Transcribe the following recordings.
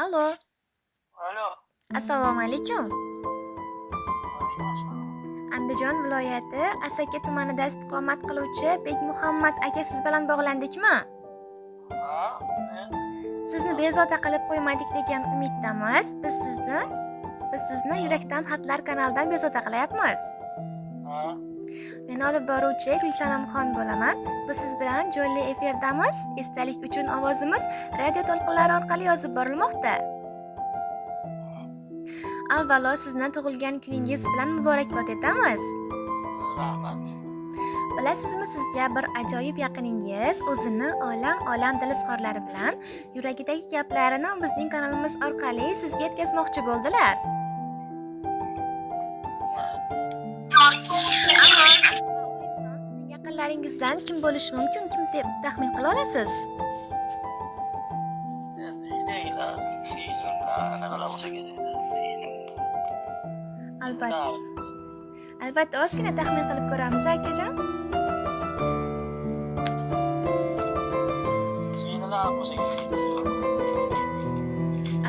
Allo, Alo. assalomu alaykum. Alaykum. Andijon viloyati Asaka tumanida istiqomat qiluvchi Bekmuhammad aka siz bilan bog'landikmi? Ha? Sizni bezovta qilib qo'ymadik degan umiddamiz. Biz sizni Yurakdan xatlar kanalidan bezovta qilyapmiz. Ha? Men olib boruvchi Gulsanamxon bo'laman. Biz siz bilan jonli efirdamiz. Esdalik uchun ovozimiz radio to'lqinlari orqali yozib borilmoqda. Avvalo sizni tug'ilgan kuningiz bilan muborakbod etamiz. Rahmat. Bilasizmi, sizga bir ajoyib yaqiningiz o'zini olam dilizxorlari bilan yuragidagi gaplarini bizning kanalimiz orqali sizga yetkazmoqchi bo'ldilar. Sizning yaqinlaringizdan kim bo'lishi mumkin? Kim deb taxmin qila olasiz? Albatta ozgina taxmin qilib ko'ramiz, akajon.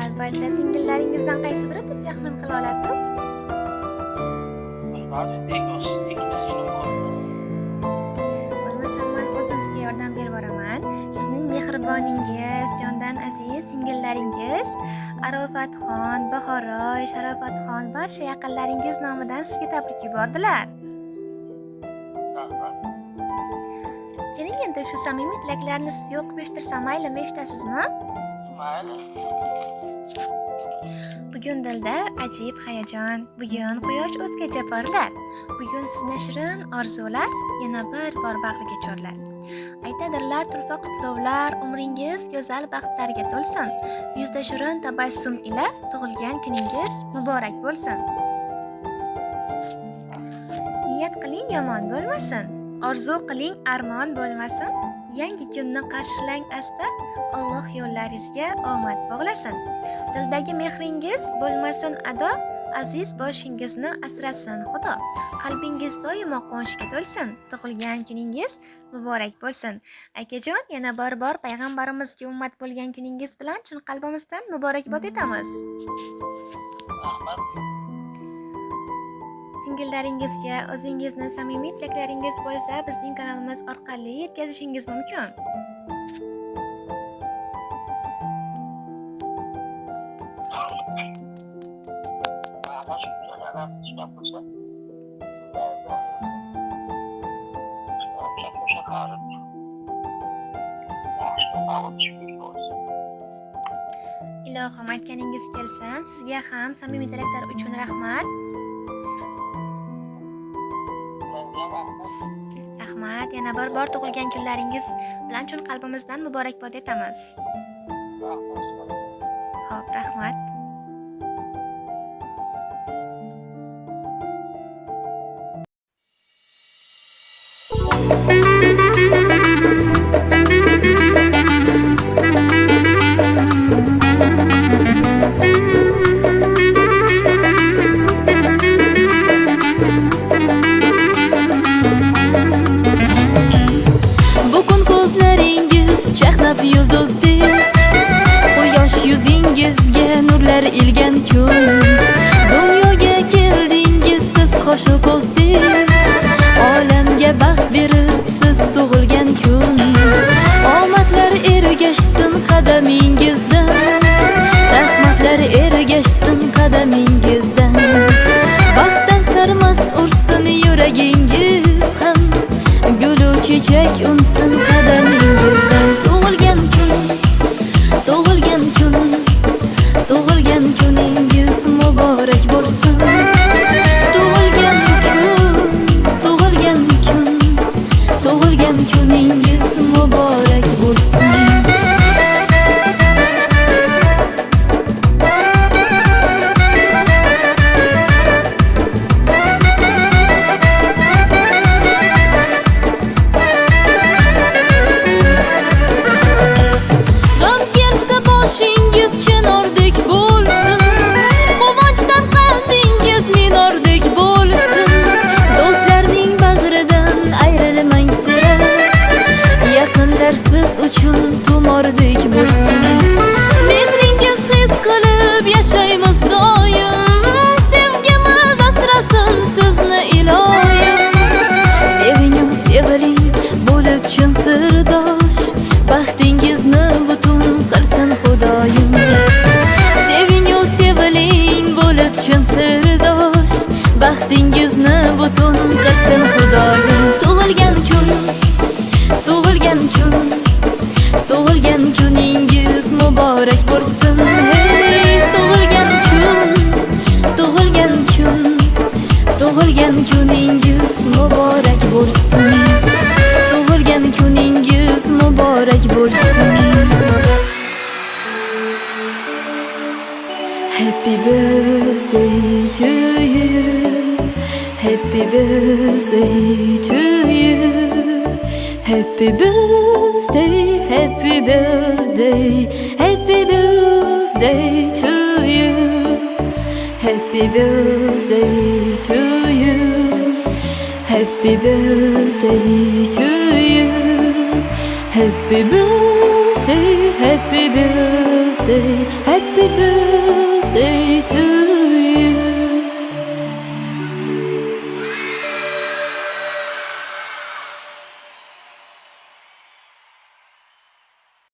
Albatta, singillaringizdan qaysi biri deb taxmin qila olasiz? Bo'lmasam men o'zim sizga yordam berib boraman. Sizning mehriboningiz, jondan aziz singillaringiz Arofatxon, Bahoroy, Sharofatxon barcha yaqinlaringiz nomidan sizga tabrik yubordilar. Keling endi shu samimiy tilaklarni sizga o'qib eshitirsam maylimi, eshitasizmi? Mayli. Bugun dilda ajib hayajon, bugun quyosh o'zgacha porlar, bugun sizni shirin orzular yana bir bor bag'riga chorlar. Aytadirlar turfa qutlovlar, umringiz go'zal baxtlarga to'lsin. Yuzda shirin tabassum ila tug'ilgan kuningiz muborak bo'lsin. Niyat qiling yomon bo'lmasin, orzu qiling armon bo'lmasin. Yangi kunni qarshilang asta, Alloh yo'llaringizga omad bog'lasin. Dildagi mehringiz bo'lmasin ado, aziz boshingizni asrasin Xudo. Qalbingiz doimo quvonchga to'lsin, tug'ilgan kuningiz muborak bo'lsin. Akajon, yana bir bor payg'ambarimizga ummat bo'lgan kuningiz bilan chin qalbimizdan muborakbod etamiz. Rahmat. Singillaringizga o'zingizni samimiy tilaklaringiz bo'lsa, bizning kanalimiz orqali yetkazishingiz mumkin. Ilohim, aytganingiz kelsin. Sizga ham samimiy tilaklar uchun rahmat. Rahmat, yana bir bor tug'ilgan kunlaringiz bilan chin qalbimizdan muborakbod etamiz. Xo'p, rahmat. Bugun ko'zlaringiz chaqnab yulduzdek, quyosh yuzingizga nurlar ilgan kun. Dunyoga keldingiz siz qo'shu ko'zdek, olamga baxt berib siz tug'ilgan kun. Omadlar ergashsin qadamingizdan, rahmatlar ergashsin qadamingizdan. Baxtdan sarmast ursin yuragingiz ham, gulu chechak unsin qadamingizdan. Tug'ilgan kuningiz muborak bo'lsin. Tug'ilgan kuningiz muborak bo'lsin. Siz uchun tumordek bo'lsin. Mehringiz his xudoyim. Seving yo seviling bo'lib chin sirdosh, baxtingizni butun qilsin xudoyim. Tug'ilgan kun, tug'ilgan kun, tug'ilgan kuningiz muborak bo'lsin. Hey, tug'ilgan kun, tug'ilgan kun, tug'ilgan kuningiz muborak bo'lsin. Tug'ilgan kuningiz muborak bo'lsin. Happy birthday to you. Happy birthday to you. Happy birthday, happy birthday, happy birthday to you. Happy birthday to you. Happy birthday to you. Happy birthday, happy birthday, happy birthday.